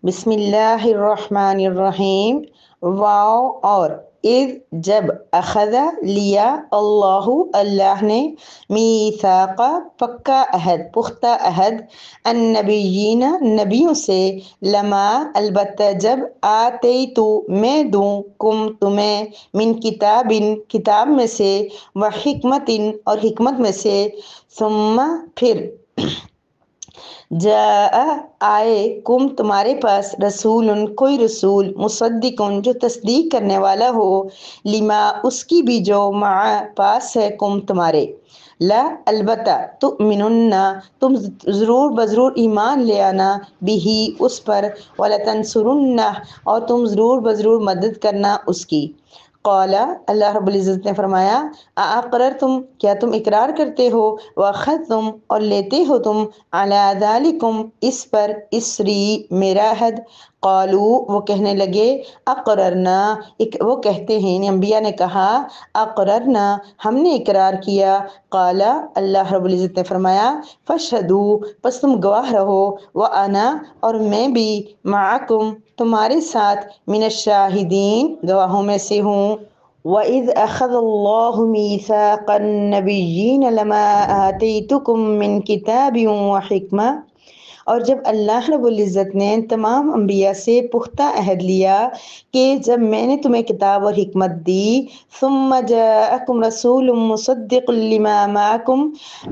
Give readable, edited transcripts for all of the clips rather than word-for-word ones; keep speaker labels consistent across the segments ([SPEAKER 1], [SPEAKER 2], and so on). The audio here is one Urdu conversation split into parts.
[SPEAKER 1] بسم اللہ الرحمن الرحیم۔ واو اور اذ جب اخذ لیا اللہ اللہ نے میثاق پکا عہد پختہ عہد النبیین نبیوں سے لما البتہ جب آتیتو میں دوں کم تمہیں من کتاب کتاب میں سے و حکمت اور حکمت میں سے ثم پھر جاء آئے کم تمہارے پاس رسول کوئی رسول مصدق جو تصدیق کرنے والا ہو لما اس کی بھی جو مع پاس ہے کم تمہارے لا البتہ تؤمنن تم ضرور بضرور ایمان لے آنا بھی اس پر ولتنصرن اور تم ضرور بضرور مدد کرنا اس کی۔ قال اللہ رب العزت نے فرمایا اقررتم کیا تم اقرار کرتے ہو واخذتم اور لیتے ہو تم علی ذالکم اس پر اسری میرا عہد قالو وہ کہنے لگے اقررنا وہ کہتے ہیں یعنی انبیاء نے کہا اقررنا ہم نے اقرار کیا۔ قال اللہ رب العزت نے فرمایا فاشہدو پس تم گواہ رہو وانا اور میں بھی معکم تمہارے ساتھ من الشاہدین گواہوں میں سے ہوں۔ وَإِذْ أَخَذَ اللَّهُ مِيثَاقَ النَّبِيِّينَ لَمَا آتَيْتُكُم مِّن كِتَابٍ وَحِكْمَةٍ اور جب اللہ رب العزت نے تمام انبیاء سے پختہ عہد لیا کہ جب میں نے تمہیں کتاب اور حکمت دی ثم جاءکم رسول مصدق لما معکم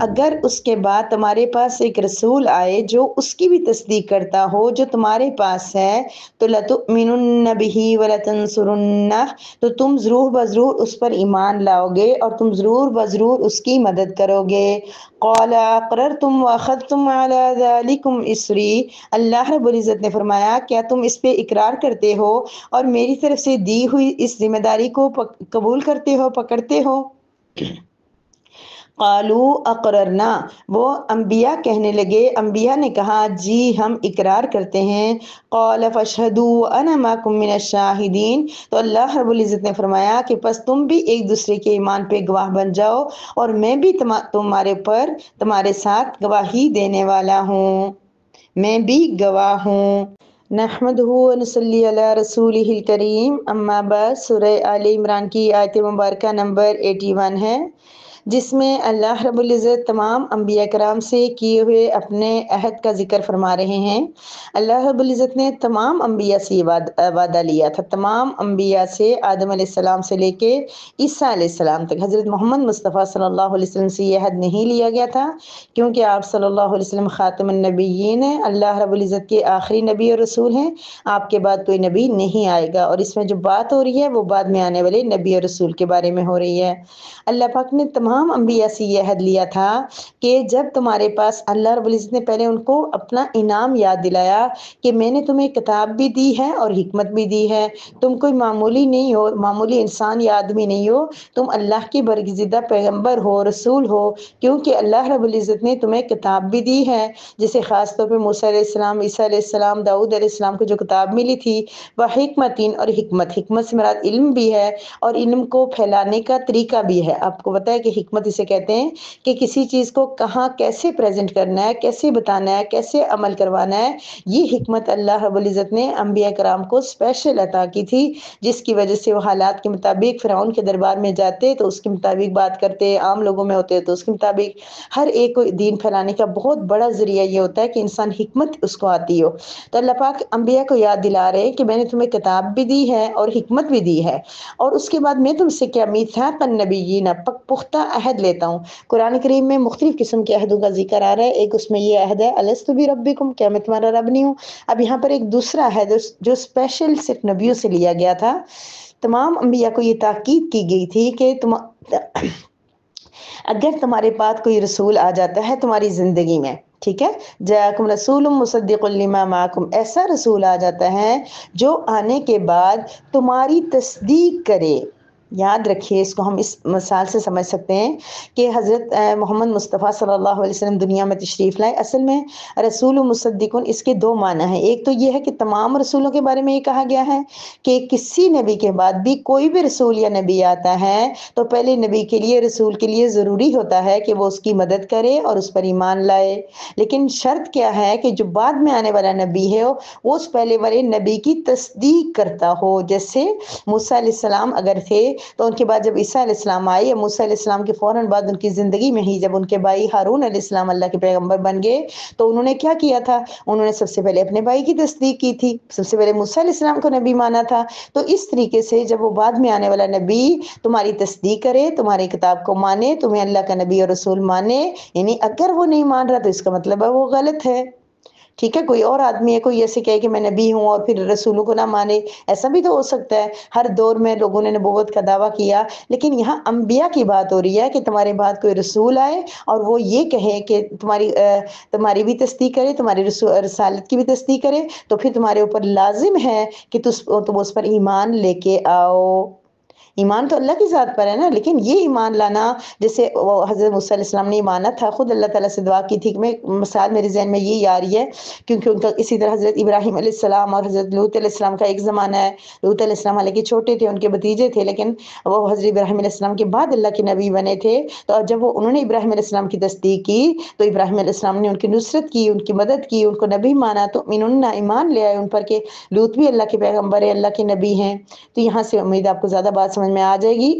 [SPEAKER 1] اگر اس کے بعد تمہارے پاس ایک رسول آئے جو اس کی بھی تصدیق کرتا ہو جو تمہارے پاس ہے تو لتؤمنن به ولتنصرنہ تو تم ضرور بضرور اس پر ایمان لاؤ گے اور تم ضرور بضرور اس کی مدد کرو گے۔ قال اقررتم واخذتم على ذلكم اسری اللہ رب العزت نے فرمایا کیا تم اس پہ اقرار کرتے ہو اور میری طرف سے دی ہوئی اس ذمہ داری کو قبول کرتے ہو پکڑتے ہو۔ قالوا اقررنا وہ انبیاء کہنے لگے انبیاء نے کہا جی ہم اقرار کرتے ہیں۔ قال فاشہدوا انا معکم من الشاہدین تو اللہ رب العزت نے فرمایا کہ پس تم بھی ایک دوسرے کے ایمان پہ گواہ بن جاؤ اور میں بھی تمہارے ساتھ گواہی دینے والا ہوں، میں بھی گواہ ہوں۔ نحمدہ ونصلی علی رسولہ الکریم اما بعد سورہ آل عمران کی آیت مبارکہ نمبر 81 ہے جس میں اللہ رب العزت تمام انبیاء کرام سے کیے ہوئے اپنے عہد کا ذکر فرما رہے ہیں۔ اللہ رب العزت نے تمام انبیاء سے وعدہ لیا تھا، تمام انبیاء سے آدم علیہ السلام سے لے کے عیسیٰ علیہ السلام تک حضرت محمد مصطفیٰ صلی اللہ علیہ وسلم سے یہ عہد نہیں لیا گیا تھا کیونکہ آپ صلی اللہ علیہ وسلم خاتم النبیین ہیں، اللہ رب العزت کے آخری نبی اور رسول ہیں، آپ کے بعد کوئی نبی نہیں آئے گا اور اس میں جو بات ہو رہی ہے وہ بعد میں آنے والے نبی اور رسول کے بارے میں ہو رہی ہے۔ اللہ پاک نے تمام انبیاء سے یہ عہد لیا تھا کہ جب تمہارے پاس اللہ رب العزت نے پہلے ان کو اپنا انعام یاد دلایا کہ میں نے تمہیں کتاب بھی دی ہے اور حکمت بھی دی ہے، تم کوئی معمولی نہیں ہو، معمولی انسان یا آدمی نہیں ہو، تم اللہ کی برگزیدہ پیغمبر ہو، رسول ہو، کیونکہ اللہ رب العزت نے تمہیں کتاب بھی دی ہے جسے خاص طور پہ موسیٰ علیہ السلام، عیسیٰ علیہ السلام، داؤد علیہ السلام کو جو کتاب ملی تھی وہ حکمتین اور حکمت سے مراد علم بھی ہے اور علم کو پھیلانے کا طریقہ بھی ہے۔ آپ کو پتہ ہے کہ حکمت اسے کہتے ہیں کہ کسی چیز کو کہاں کیسے پریزنٹ کرنا ہے، کیسے بتانا ہے، کیسے عمل کروانا ہے، یہ حکمت اللہ رب العزت نے انبیاء کرام کو اسپیشل عطا کی تھی جس کی وجہ سے وہ حالات کے مطابق فرعون کے دربار میں جاتے تو اس کے مطابق بات کرتے، عام لوگوں میں ہوتے تو اس کے مطابق، ہر ایک کو دین پھیلانے کا بہت بڑا ذریعہ یہ ہوتا ہے کہ انسان حکمت اس کو آتی ہو۔ تو اللہ پاک انبیاء کو یاد دلا رہے کہ میں نے تمہیں کتاب بھی دی ہے اور حکمت بھی دی ہے اور اس کے بعد میں تم سے کیا میثاق النبیین پختہ عہد لیتا ہوں۔ قرآن کریم میں مختلف قسم کے عہدوں کا ذکر آ رہا ہے، ایک اس میں یہ عہد ہے الست بربکم کیا میں تمہارا رب نہیں ہوں۔ اب یہاں پر ایک دوسرا عہد جو اسپیشل صرف نبیوں سے لیا گیا تھا، تمام انبیاء کو یہ تاکید کی گئی تھی کہ اگر تمہارے پاس کوئی رسول آ جاتا ہے تمہاری زندگی میں، ٹھیک ہے، جاءکم رسول مصدق لما معکم ایسا رسول آ جاتا ہے جو آنے کے بعد تمہاری تصدیق کرے، یاد رکھیے، اس کو ہم اس مثال سے سمجھ سکتے ہیں کہ حضرت محمد مصطفیٰ صلی اللہ علیہ وسلم دنیا میں تشریف لائے۔ اصل میں رسول و مصدقون اس کے دو معنی ہیں۔ ایک تو یہ ہے کہ تمام رسولوں کے بارے میں یہ کہا گیا ہے کہ کسی نبی کے بعد بھی کوئی بھی رسول یا نبی آتا ہے تو پہلے نبی کے لیے، رسول کے لیے ضروری ہوتا ہے کہ وہ اس کی مدد کرے اور اس پر ایمان لائے۔ لیکن شرط کیا ہے کہ جو بعد میں آنے والا نبی ہے وہ اس پہلے والے نبی کی تصدیق کرتا ہو۔ جیسے موسیٰ علیہ السلام اگر تھے تو ان کے بعد جب عیسیٰ علیہ السلام آئے، یا موسیٰ علیہ السلام کے فوراً بعد ان کی زندگی میں ہی جب ان کے بھائی ہارون علیہ السلام اللہ کے پیغمبر بن گئے تو انہوں نے کیا کیا تھا؟ انہوں نے سب سے پہلے اپنے بھائی کی تصدیق کی تھی، سب سے پہلے موسیٰ علیہ السلام کو نبی مانا تھا۔ تو اس طریقے سے جب وہ بعد میں آنے والا نبی تمہاری تصدیق کرے، تمہاری کتاب کو مانے، تمہیں اللہ کا نبی اور رسول مانے، یعنی اگر وہ نہیں مان رہا تو اس کا مطلب ہے وہ غلط ہے۔ ٹھیک ہے، کوئی اور آدمی ہے، کوئی ایسے کہے کہ میں نبی ہوں اور پھر رسولوں کو نہ مانے، ایسا بھی تو ہو سکتا ہے۔ ہر دور میں لوگوں نے نبوت کا دعویٰ کیا، لیکن یہاں انبیاء کی بات ہو رہی ہے کہ تمہارے بعد کوئی رسول آئے اور وہ یہ کہے کہ تمہاری بھی تصدیق کرے، تمہاری رسالت کی بھی تصدیق کرے، تو پھر تمہارے اوپر لازم ہے کہ تم اس پر ایمان لے کے آؤ۔ ایمان تو اللہ کی ذات پر ہے نا، لیکن یہ ایمان لانا جیسے حضرت موسیٰ علیہ السلام نے ایمانا تھا، خود اللہ تعالیٰ سے دعا کی تھی کہ میں مثال میرے ذہن میں یہی آ رہی ہے کیونکہ ان کا اسی طرح حضرت ابراہیم علیہ السلام اور حضرت لوط علیہ السلام کا ایک زمانہ ہے۔ لوط علیہ السلام حالانکہ چھوٹے تھے، ان کے بھتیجے تھے، لیکن وہ حضرت ابراہیم علیہ السلام کے بعد اللہ کے نبی بنے تھے۔ تو جب انہوں نے ابراہیم علیہ السلام کی تصدیق کی تو ابراہیم علیہ السلام نے ان کی نصرت کی، ان کی مدد کی، ان کو نبی مانا، تو انہوں نے ایمان لے آئے ان پر کہ لوط بھی اللہ کے پیغمبر ہے، اللہ کے نبی ہیں۔ تو یہاں سے امید آپ کو زیادہ بات سمجھ میں آ جائے گی۔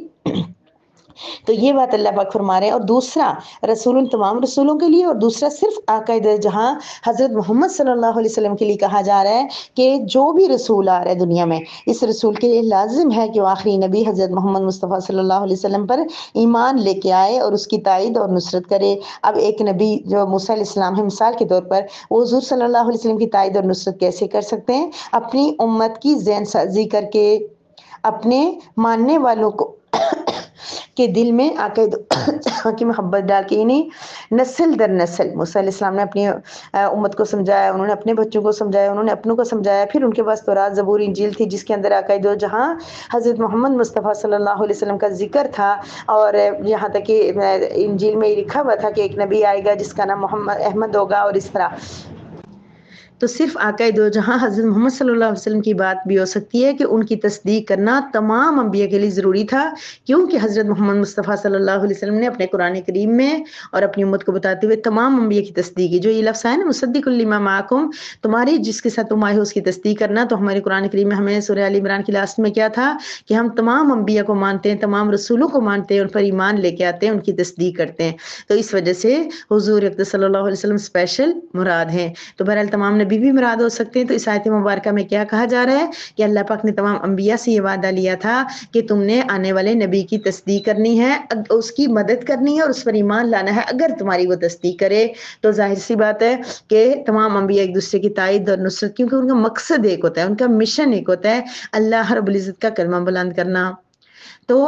[SPEAKER 1] تو یہ بات اللہ پاک فرما رہے ہیں۔ اور دوسرا رسول تمام رسولوں کے لیے، اور دوسرا صرف آقا جہاں حضرت محمد صلی اللہ علیہ وسلم کے لیے کہا جا رہا ہے کہ جو بھی رسول آ رہا ہے دنیا میں، اس رسول کے لیے لازم ہے کہ وہ آخری نبی حضرت محمد مصطفیٰ صلی اللہ علیہ وسلم پر ایمان لے کے آئے اور اس کی تائید اور نصرت کرے۔ اب ایک نبی جو موسیٰ علیہ السلام ہے مثال کے طور پر، وہ حضور صلی اللہ علیہ وسلم کی تائید اور نصرت کیسے کر سکتے ہیں؟ اپنی امت کی ذہن سازی کر کے، اپنے ماننے والوں کو کہ دل میں عقائد کی محبت ڈال کے، یعنی نسل در نسل موسیٰ علیہ السلام نے اپنی امت کو سمجھایا، انہوں نے اپنے بچوں کو سمجھایا، انہوں نے اپنوں کو سمجھایا، پھر ان کے پاس تورات، زبور، انجیل تھی جس کے اندر عقائد و جہاں حضرت محمد مصطفیٰ صلی اللہ علیہ وسلم کا ذکر تھا، اور یہاں تک کہ انجیل میں یہ لکھا ہوا تھا کہ ایک نبی آئے گا جس کا نام محمد احمد ہوگا، اور اس طرح۔ تو صرف آقا دو جہاں حضرت محمد صلی اللہ علیہ وسلم کی بات بھی ہو سکتی ہے کہ ان کی تصدیق کرنا تمام انبیاء کے لیے ضروری تھا، کیونکہ حضرت محمد مصطفیٰ صلی اللہ علیہ وسلم نے اپنے قرآن کریم میں اور اپنی امت کو بتاتے ہوئے تمام انبیاء کی تصدیق کی۔ جو یہ لفظ ہے نا مصدق لما معکم، تمہاری جس کے ساتھ تم آئے ہو اس کی تصدیق کرنا، تو ہمارے قرآن کریم میں ہمیں سورہ آل عمران کی لاسٹ میں کیا تھا کہ ہم تمام انبیاء کو مانتے ہیں، تمام رسولوں کو مانتے ہیں، ان پر ایمان لے کے آتے ہیں، ان کی تصدیق کرتے ہیں۔ تو اس وجہ سے حضور اقدس صلی اللہ علیہ وسلم اسپیشل مراد ہیں۔ تو بہرحال تمام نبی بھی مراد ہو سکتے ہیں۔ تو اس آیت مبارکہ میں کیا کہا جا رہا ہے کہ اللہ پاک نے تمام انبیاء سے یہ وعدہ لیا تھا کہ تم نے آنے والے نبی کی تصدیق کرنی ہے، اس کی مدد کرنی ہے اور اس پر ایمان لانا ہے۔ اگر تمہاری وہ تصدیق کرے تو ظاہر سی بات ہے کہ تمام انبیاء ایک دوسرے کی تائید اور نصرت، کیونکہ ان کا مقصد ایک ہوتا ہے، ان کا مشن ایک ہوتا ہے، اللہ رب العزت کا کلمہ بلند کرنا۔ تو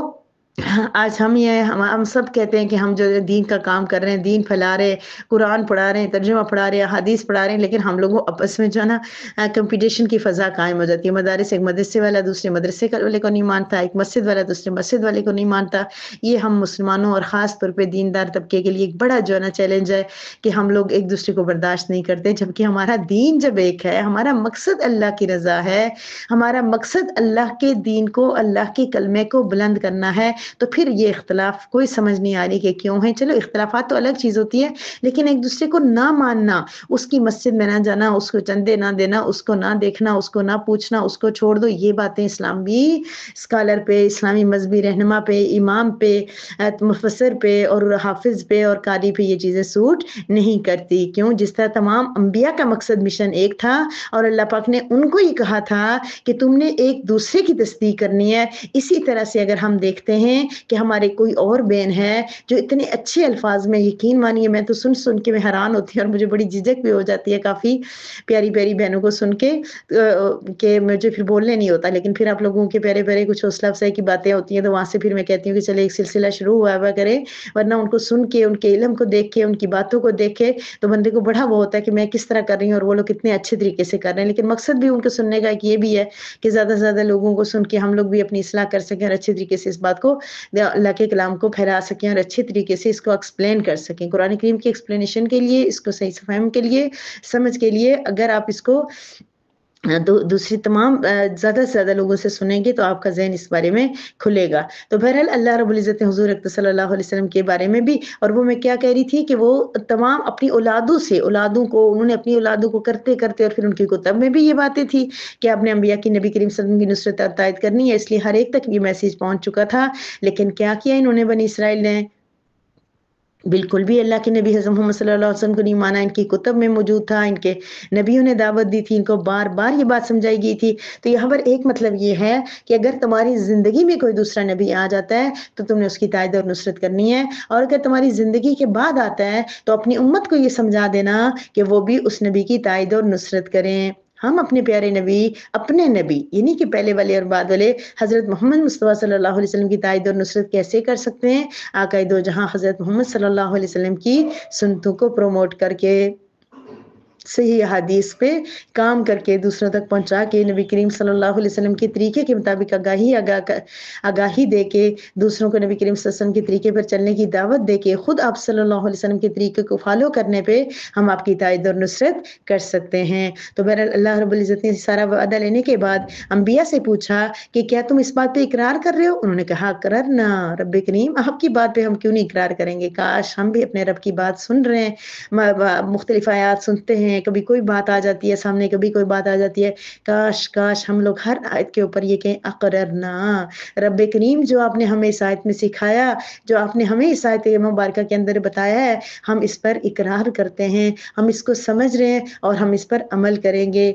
[SPEAKER 1] آج ہم سب کہتے ہیں کہ ہم جو دین کا کام کر رہے ہیں، دین پھیلا رہے ہیں، قرآن پڑھا رہے ہیں، ترجمہ پڑھا رہے ہیں، حدیث پڑھا رہے ہیں، لیکن ہم لوگوں آپس میں جو ہے نا کمپٹیشن کی فضا قائم ہو جاتی ہے۔ مدارس، ایک مدرسے والا دوسرے مدرسے والے کو نہیں مانتا، ایک مسجد والا دوسرے مسجد والے کو نہیں مانتا۔ یہ ہم مسلمانوں اور خاص طور پہ دیندار طبقے کے لیے ایک بڑا جو ہے نا چیلنج ہے کہ ہم لوگ ایک دوسرے کو برداشت نہیں کرتے، جبکہ ہمارا دین جب ایک ہے، ہمارا مقصد اللہ کی رضا ہے، ہمارا مقصد اللہ کے دین کو، اللہ کے کلمے کو بلند کرنا ہے، تو پھر یہ اختلاف کوئی سمجھ نہیں آ رہی کہ کیوں ہے۔ چلو اختلافات تو الگ چیز ہوتی ہے، لیکن ایک دوسرے کو نہ ماننا، اس کی مسجد میں نہ جانا، اس کو چندے نہ دینا، اس کو نہ دیکھنا، اس کو نہ پوچھنا، اس کو چھوڑ دو، یہ باتیں اسلامی اسکالر پہ، اسلامی مذہبی رہنما پہ، امام پہ، مفسر پہ اور حافظ پہ اور قاری پہ یہ چیزیں سوٹ نہیں کرتی۔ کیوں؟ جس طرح تمام انبیاء کا مقصد مشن ایک تھا اور اللہ پاک نے ان کو ہی کہا تھا کہ تم نے ایک دوسرے کی تصدیق کرنی ہے، اسی طرح سے اگر ہم دیکھتے ہیں ہیں کہ ہمارے کوئی اور بہن ہے جو اتنے اچھے الفاظ میں، یقین مانیے میں تو سن کے میں حیران ہوتی ہوں اور مجھے بڑی جھجک بھی ہو جاتی ہے کافی پیاری پیاری بہنوں کو سن کے کہ مجھے پھر بولنے نہیں ہوتا، لیکن پھر آپ لوگوں کے پیارے پیارے کچھ حوصلہ افزائی کی باتیں ہوتی ہیں تو وہاں سے پھر میں کہتی ہوں کہ چلے ایک سلسلہ شروع ہوا کرے، ورنہ ان کو سن کے، ان کے علم کو دیکھ کے، ان کی باتوں کو دیکھ کے تو بندے کو بڑا وہ ہوتا ہے کہ میں کس طرح کر رہی ہوں اور وہ لوگ کتنے اچھے طریقے سے کر رہے ہیں. لیکن مقصد بھی ان کو سننے کا ایک یہ بھی ہے کہ زیادہ سے زیادہ لوگوں کو سن کے ہم لوگ بھی اپنی اصلاح کر سکیں اور اچھے طریقے سے اس بات کو، اللہ کے کلام کو پھیلا سکیں اور اچھے طریقے سے اس کو ایکسپلین کر سکیں. قرآن کریم کی ایکسپلینیشن کے لیے، اس کو صحیح سے فہم کے لیے، سمجھ کے لیے، اگر آپ اس کو دوسری تمام زیادہ سے زیادہ لوگوں سے سنیں گے تو آپ کا ذہن اس بارے میں کھلے گا. تو بہرحال اللہ رب العزت نے حضور اکرم صلی اللہ علیہ وسلم کے بارے میں بھی، اور وہ میں کیا کہہ رہی تھی کہ وہ تمام اپنی اولادوں کو انہوں نے اپنی اولادوں کو کرتے کرتے، اور پھر ان کی کتب میں بھی یہ باتیں تھی کہ آپ نے انبیاء کی، نبی کریم صلی اللہ علیہ وسلم کی نصرت اور تائید کرنی ہے، اس لیے ہر ایک تک یہ میسیج پہنچ چکا تھا. لیکن کیا کیا انہوں نے، بنی اسرائیل نے؟ بالکل بھی اللہ کے نبی حضرت محمد صلی اللہ علیہ وسلم کو نہیں مانا. ان کی کتب میں موجود تھا، ان کے نبیوں نے دعوت دی تھی، ان کو بار بار یہ بات سمجھائی گئی تھی. تو یہاں پر ایک مطلب یہ ہے کہ اگر تمہاری زندگی میں کوئی دوسرا نبی آ جاتا ہے تو تم نے اس کی تائید اور نصرت کرنی ہے، اور اگر تمہاری زندگی کے بعد آتا ہے تو اپنی امت کو یہ سمجھا دینا کہ وہ بھی اس نبی کی تائید اور نصرت کریں. ہم اپنے پیارے نبی، اپنے نبی یعنی کہ پہلے والے اور بعد والے حضرت محمد مصطفیٰ صلی اللہ علیہ وسلم کی تائید اور نصرت کیسے کر سکتے ہیں؟ آقا دو جہاں حضرت محمد صلی اللہ علیہ وسلم کی سنتوں کو پروموٹ کر کے، صحیح حدیث پہ کام کر کے، دوسروں تک پہنچا کے، نبی کریم صلی اللہ علیہ وسلم کے طریقے کے مطابق آگاہی دے کے، دوسروں کو نبی کریم صلی اللہ علیہ وسلم کے طریقے پر چلنے کی دعوت دے کے، خود آپ صلی اللہ علیہ وسلم کے طریقے کو فالو کرنے پہ ہم آپ کی تائید اور نصرت کر سکتے ہیں. تو بہرحال اللہ رب العزت نے سارا وعدہ لینے کے بعد انبیاء سے پوچھا کہ کیا تم اس بات پہ اقرار کر رہے ہو؟ انہوں نے کہا کرنا رب کریم، آپ کی بات پہ ہم کیوں نہیں اقرار کریں گے؟ کاش ہم بھی اپنے رب کی بات سن رہے ہیں، مختلف آیات سنتے ہیں، کبھی کوئی بات آ جاتی ہے سامنے، کبھی کوئی بات آ جاتی ہے، کاش ہم لوگ ہر آیت کے اوپر یہ کہیں اقررنا رب کریم، جو آپ نے ہمیں اس آیت میں سکھایا، جو آپ نے ہمیں اس آیت مبارکہ کے اندر بتایا ہے، ہم اس پر اقرار کرتے ہیں، ہم اس کو سمجھ رہے ہیں اور ہم اس پر عمل کریں گے.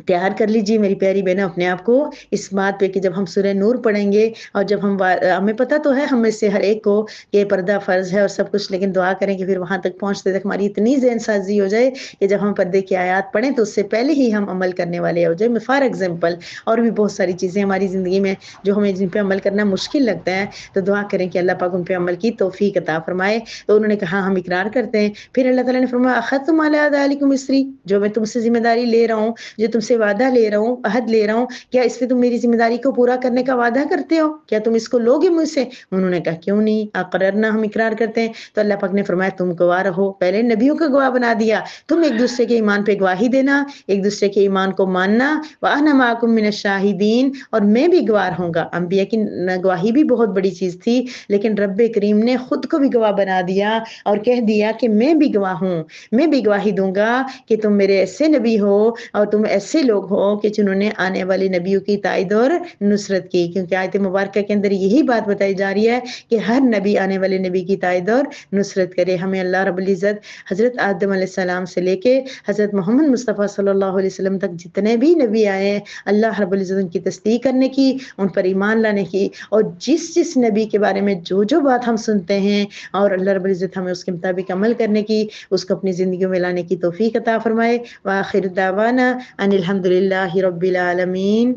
[SPEAKER 1] تیار کر لیجیے میری پیاری بہنوں اپنے آپ کو اس بات پہ کہ جب ہم سورہ نور پڑھیں گے، اور جب ہمیں پتہ تو ہے ہم میں سے ہر ایک کو کہ پردہ فرض ہے اور سب کچھ، لیکن دعا کریں کہ پھر وہاں تک پہنچتے تک ہماری اتنی ذہن سازی ہو جائے کہ جب ہم پردے کی آیات پڑھیں تو اس سے پہلے ہی ہم عمل کرنے والے ہو جائیں. فار ایگزامپل اور بھی بہت ساری چیزیں ہماری زندگی میں جو ہمیں جن پہ عمل کرنا مشکل لگتا ہے، تو دعا کریں کہ اللہ پاک ان پہ عمل کی توفیق عطا فرمائے. تو انہوں نے کہا ہم اقرار کرتے ہیں. پھر اللہ تعالیٰ نے فرمایا اخذتم علی ذلکم اسری، جو میں تم سے ذمہ داری لے رہا ہوں، جو تم سے وعدہ لے رہا ہوں، عہد لے رہا ہوں، کیا اس پہ تم میری ذمہ داری کو پورا کرنے کا وعدہ کرتے ہو؟ کیا تم اس کو لوگے مجھ سے؟ انہوں نے کہا کیوں نہیں، اقررنا، ہم اقرار کرتے ہیں. تو اللہ پاک نے فرمایا تم گواہ رہو. پہلے نبیوں کو گواہ بنا دیا، تم ایک دوسرے کے ایمان پہ گواہی دینا، ایک دوسرے کے ایمان کو ماننا. وانا معکم من الشاہدین، اور میں بھی گواہ ہوں گا. انبیاء کی گواہی بھی بہت بڑی چیز تھی، لیکن رب کریم نے خود کو بھی گواہ بنا دیا اور کہہ دیا کہ میں بھی گواہ ہوں، میں بھی گواہی دوں گا کہ تم میرے ایسے نبی ہو اور تم ایسے لوگ ہو کہ جنہوں نے آنے والے نبیوں کی تائید اور نصرت کی. کیونکہ آیت مبارکہ کے اندر یہی بات بتائی جا رہی ہے کہ ہر نبی آنے والے نبی کی تائید اور نصرت کرے. ہمیں اللہ رب العزت حضرت آدم علیہ السلام سے لے کے حضرت محمد مصطفیٰ صلی اللہ علیہ وسلم تک جتنے بھی نبی آئے ہیں، اللہ رب العزت ان کی تصدیق کرنے کی، ان پر ایمان لانے کی، اور جس نبی کے بارے میں جو بات ہم سنتے ہیں اور اللہ رب العزت ہمیں اس کے مطابق عمل کرنے کی، اس کو اپنی زندگیوں میں لانے کی توفیق عطا فرمائے. وآخر دعوانا ان الحمد للہ رب العالمین.